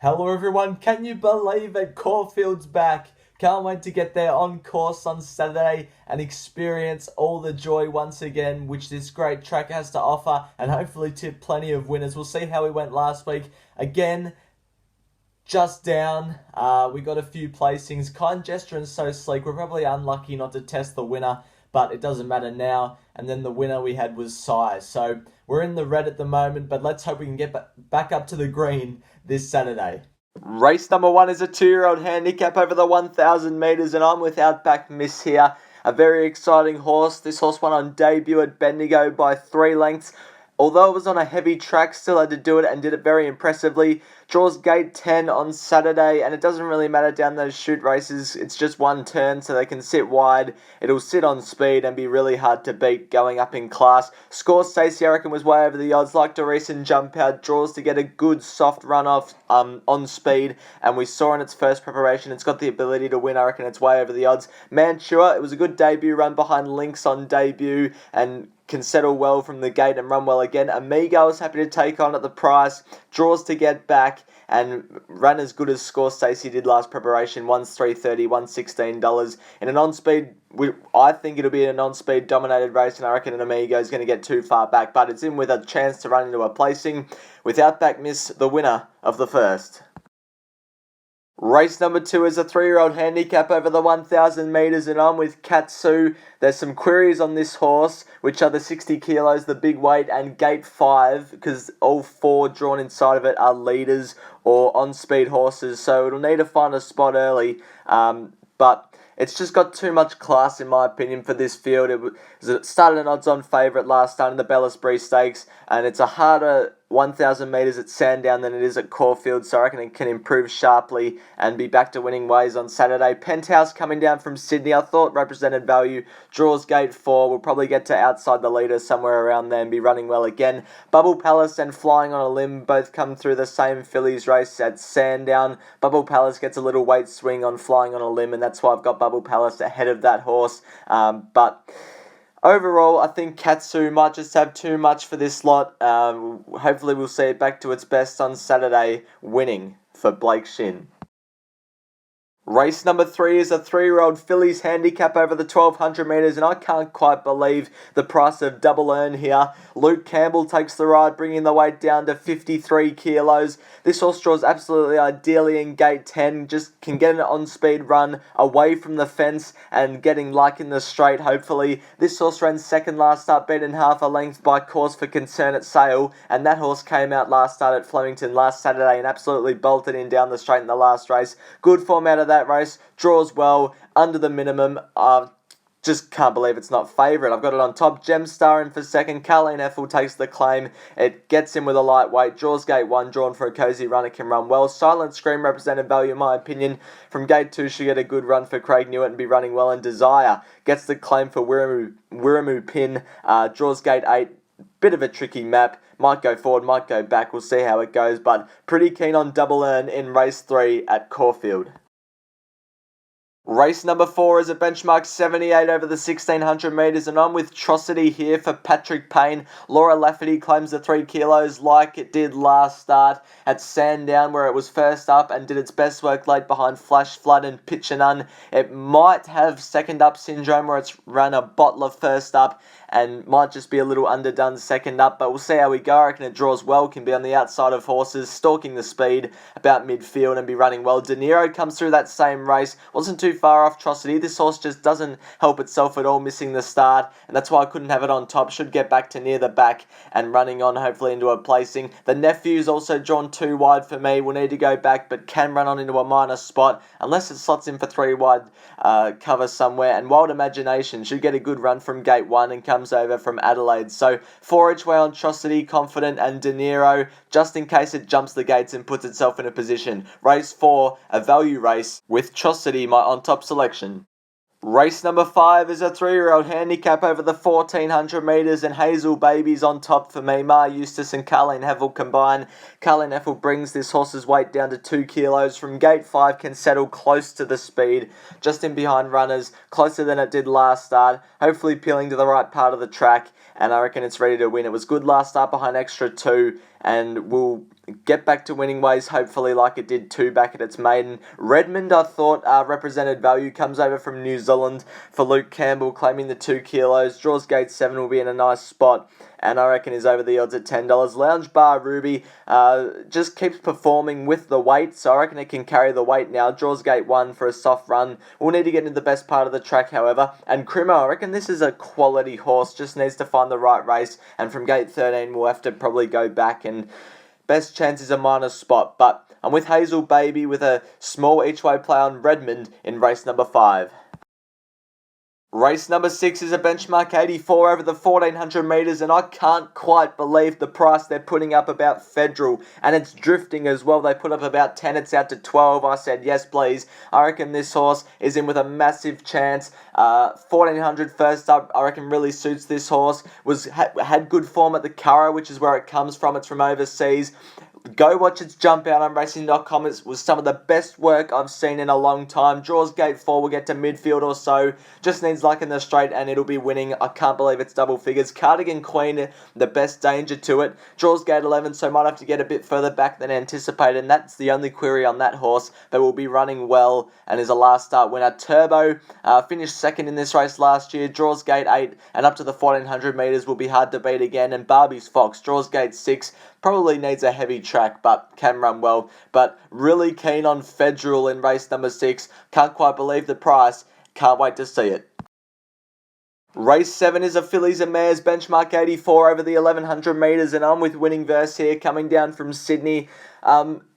Hello everyone, can you believe it? Caulfield's back. Can't wait to get there on course on Saturday and experience all the joy once again which this great track has to offer, and hopefully tip plenty of winners. We'll see how we went last week. Again, just down. We got a few placings. Kind gesture and So Sleek. We're probably unlucky not to test the winner, but it doesn't matter now. And then the winner we had was Size. So we're in the red at the moment, but let's hope we can get back up to the green this Saturday. Race number 1 is a 2-year-old handicap over the 1,000 metres, and I'm with Outback Miss here. A very exciting horse. This horse won on debut at Bendigo by 3 lengths. Although it was on a heavy track, still had to do it and did it very impressively. Draws gate 10 on Saturday, and it doesn't really matter down those shoot races. It's just one turn, so they can sit wide. It'll sit on speed and be really hard to beat going up in class. Score Stacey, I reckon, was way over the odds. Like a recent jump out, draws to get a good soft run off on speed, and we saw in its first preparation, it's got the ability to win. I reckon it's way over the odds. Mantua, it was a good debut run behind Lynx on debut, and can settle well from the gate and run well again. Amigo is happy to take on at the price, draws to get back, and ran as good as Score Stacey did last preparation. One's $3.30, one's $16. In a non-speed, I think it'll be a non-speed dominated race, and I reckon an Amigo is going to get too far back, but it's in with a chance to run into a placing. With Outback Miss, the winner of the first. Race number 2 is a 3-year-old handicap over the 1,000 metres, and I'm with Katsu. There's some queries on this horse, which are the 60 kilos, the big weight, and gate 5, because all 4 drawn inside of it are leaders or on-speed horses, so it'll need to find a spot early, but it's just got too much class, in my opinion, for this field. It started an odds-on favourite last start in the Bellisbury Stakes, and it's a harder 1,000 metres at Sandown than it is at Caulfield, so I reckon it can improve sharply and be back to winning ways on Saturday. Penthouse coming down from Sydney, I thought represented value. Draws gate 4, we'll probably get to outside the leader somewhere around there and be running well again. Bubble Palace and Flying on a Limb both come through the same fillies race at Sandown. Bubble Palace gets a little weight swing on Flying on a Limb, and that's why I've got Bubble Palace ahead of that horse, but overall, I think Katsu might just have too much for this lot. Hopefully we'll see it back to its best on Saturday, winning for Blake Shin. Race number 3 is a 3-year-old fillies handicap over the 1,200 metres, and I can't quite believe the price of Double Earn here. Luke Campbell takes the ride, bringing the weight down to 53 kilos. This horse draws absolutely ideally in gate 10, just can get an on-speed run away from the fence and getting luck in the straight, hopefully. This horse ran second last start, beaten half a length by Cause for Concern at Sale, and that horse came out last start at Flemington last Saturday and absolutely bolted in down the straight in the last race. Good form out of that race, draws well, under the minimum. Just can't believe it's not favourite. I've got it on top. Gemstar in for second. Carleen Ethel takes the claim. It gets in with a lightweight. Draws gate 1, drawn for a cosy run. It can run well. Silent Scream represented value, in my opinion. From gate 2, should get a good run for Craig Newitt and be running well. And Desire gets the claim for Wirramu Pin. Draws gate 8. Bit of a tricky map. Might go forward, might go back. We'll see how it goes. But pretty keen on Double Earn in race 3 at Caulfield. Race number 4 is a benchmark 78 over the 1,600 metres, and I'm with Trocity here for Patrick Payne. Laura Lafferty claims the 3 kilos like it did last start at Sandown, where it was first up and did its best work late behind Flash Flood and Pitch and Un. It might have second up syndrome, where it's ran a bottler first up and might just be a little underdone second up, but we'll see how we go. I reckon it draws well, can be on the outside of horses, stalking the speed about midfield and be running well. De Niro comes through that same race, wasn't too far off Trocity. This horse just doesn't help itself at all, missing the start, and that's why I couldn't have it on top. Should get back to near the back and running on, hopefully into a placing. The Nephew's also drawn too wide for me, will need to go back, but can run on into a minor spot, unless it slots in for 3 wide cover somewhere. And Wild Imagination should get a good run from gate 1 and comes over from Adelaide. So 4 each way on Trocity, Confident and De Niro, just in case it jumps the gates and puts itself in a position. Race 4, a value race with Trocity, my on top selection. Race number 5 is a 3-year-old handicap over the 1,400 metres, and Hazel Baby's on top for me. Ma Eustace and Carleen Heffel combine. Carleen Heffel brings this horse's weight down to 2 kilos. From gate 5 can settle close to the speed, just in behind runners, closer than it did last start, hopefully peeling to the right part of the track, and I reckon it's ready to win. It was good last start behind Extra 2, and will get back to winning ways, hopefully, like it did 2 back at its maiden. Redmond, I thought, represented value, comes over from New Zealand for Luke Campbell, claiming the 2 kilos. Draws gate 7 will be in a nice spot, and I reckon is over the odds at $10. Lounge Bar Ruby just keeps performing with the weight, so I reckon it can carry the weight now. Draws gate 1 for a soft run. We'll need to get into the best part of the track, however. And Crimo, I reckon this is a quality horse, just needs to find the right race, and from gate 13 we'll have to probably go back, and best chance is a minor spot. But I'm with Hazel Baby with a small each way play on Redmond in race number 5. Race number 6 is a benchmark 84 over the 1400 metres, and I can't quite believe the price they're putting up about Federal, and it's drifting as well. They put up about 10, it's out to 12. I said yes please. I reckon this horse is in with a massive chance. 1400 first up, I reckon really suits this horse. Had good form at the Curragh, which is where it comes from. It's from overseas. Go watch its jump out on racing.com. It was some of the best work I've seen in a long time. Draws gate 4, will get to midfield or so. Just needs luck in the straight and it'll be winning. I can't believe it's double figures. Cardigan Queen, the best danger to it. Draws gate 11, so might have to get a bit further back than anticipated. And that's the only query on that horse, but will be running well and is a last start winner. Turbo finished second in this race last year. Draws gate 8 and up to the 1400 metres will be hard to beat again. And Barbie's Fox draws gate 6. Probably needs a heavy track, but can run well. But really keen on Federal in race number 6. Can't quite believe the price. Can't wait to see it. Race 7 is a fillies and mares benchmark 84 over the 1100 metres, and I'm with Winning Verse here, coming down from Sydney.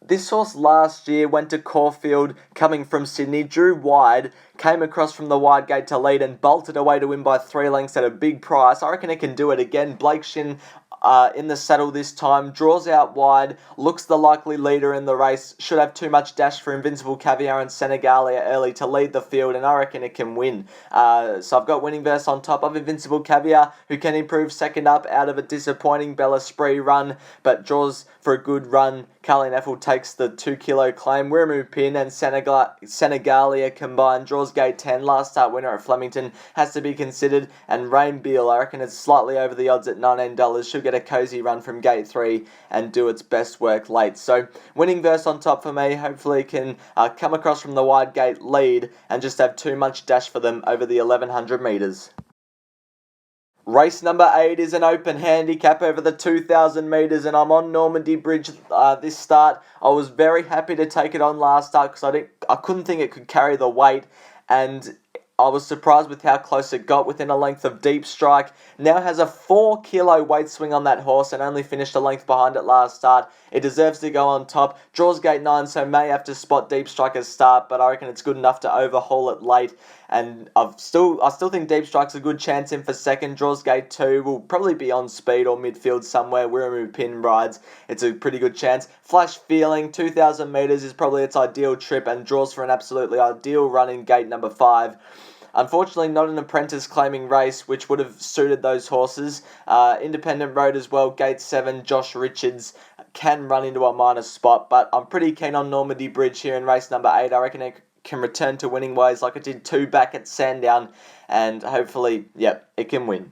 This horse last year went to Caulfield coming from Sydney, drew wide, came across from the wide gate to lead and bolted away to win by 3 lengths at a big price. I reckon it can do it again. Blake Shin in the saddle this time, draws out wide, looks the likely leader in the race, should have too much dash for Invincible Caviar and Senegalia early to lead the field, and I reckon it can win. So I've got Winning Verse on top of Invincible Caviar, who can improve second up out of a disappointing Bella Spree run, but draws for a good run. Carlin Ethel takes the 2 kilo claim. Wiramu Pin and Senegalia combined. Draws gate 10. Last start winner at Flemington has to be considered. And Rain Beal, I reckon it's slightly over the odds at $19. She'll get a cozy run from gate 3 and do its best work late. So Winning Verse on top for me. Hopefully can come across from the wide gate lead and just have too much dash for them over the 1100 metres. Race number 8 is an open handicap over the 2,000 metres, and I'm on Normandy Bridge this start. I was very happy to take it on last start because I couldn't think it could carry the weight, and I was surprised with how close it got, within a length of Deepstrike. Now has a 4 kilo weight swing on that horse and only finished a length behind it last start. It deserves to go on top. Draws gate 9, so may have to spot Deepstrike as start, but I reckon it's good enough to overhaul it late. And I still think Deepstrike's a good chance in for second. Draws gate 2, will probably be on speed or midfield somewhere. Wiramu Pin rides. It's a pretty good chance. Flash Feeling, 2,000 metres is probably its ideal trip and draws for an absolutely ideal run in gate number 5. Unfortunately, not an apprentice claiming race, which would have suited those horses. Independent Road as well, gate 7, Josh Richards can run into a minor spot, but I'm pretty keen on Normandy Bridge here in race number 8. I reckon it can return to winning ways like it did 2 back at Sandown, and hopefully, it can win.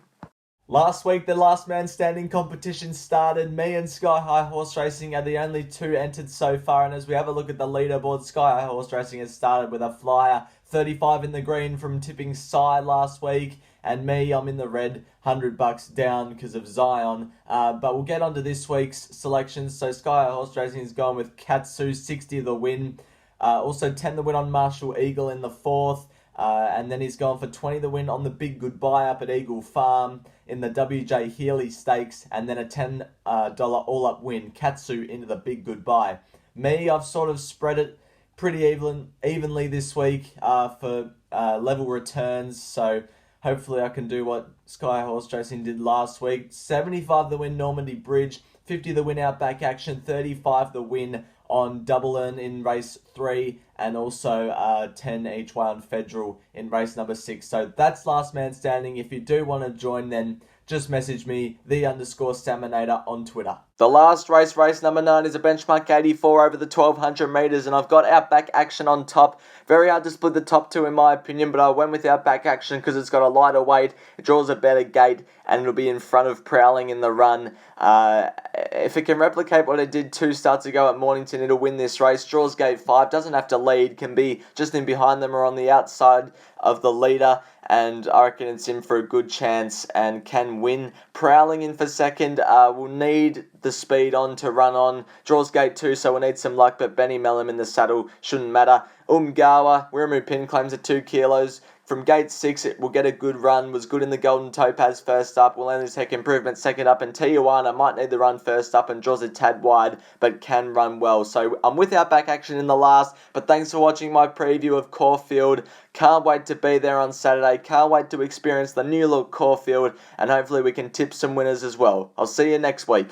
Last week, the last man standing competition started. Me and Sky High Horse Racing are the only 2 entered so far, and as we have a look at the leaderboard, Sky High Horse Racing has started with a flyer, 35 in the green from tipping Psy last week, and me, I'm in the red, $100 down because of Zion. But we'll get on to this week's selections. So Sky High Horse Racing has gone with Katsu, 60 the win. Also 10 the win on Marshall Eagle in the 4th. And then he's gone for 20 the win on the Big Goodbye up at Eagle Farm in the WJ Healy Stakes, and then a $10 all-up win, Katsu, into the Big Goodbye. Me, I've sort of spread it pretty evenly this week for level returns, so hopefully I can do what Sky Horse Racing did last week. 75 the win Normandy Bridge, 50 the win Outback Action, 35 the win on Double Earn in race 3, and also 10 each way on Federal in race number 6. So that's last man standing. If you do want to join, then just message me, _Staminator on Twitter. The last race, race number 9, is a benchmark 84 over the 1200 metres, and I've got Outback Action on top. Very hard to split the top two in my opinion, but I went with Outback Action because it's got a lighter weight, it draws a better gate, and it'll be in front of Prowling in the run. If it can replicate what it did 2 starts ago at Mornington, it'll win this race. Draws gate 5, doesn't have to lead, can be just in behind them or on the outside of the leader, and I reckon it's in for a good chance and can win. Prowling in for second, will need the speed on to run on. Draws gate 2, so we'll need some luck, but Benny Mellum in the saddle shouldn't matter. Umgawa, Wiramu Pin claims at 2 kilos. From gate 6, it will get a good run. Was good in the Golden Topaz first up. Will only take improvement second up. And Tijuana might need the run first up and draws a tad wide, but can run well. So I'm with Outback Action in the last. But thanks for watching my preview of Caulfield. Can't wait to be there on Saturday. Can't wait to experience the new look Caulfield. And hopefully we can tip some winners as well. I'll see you next week.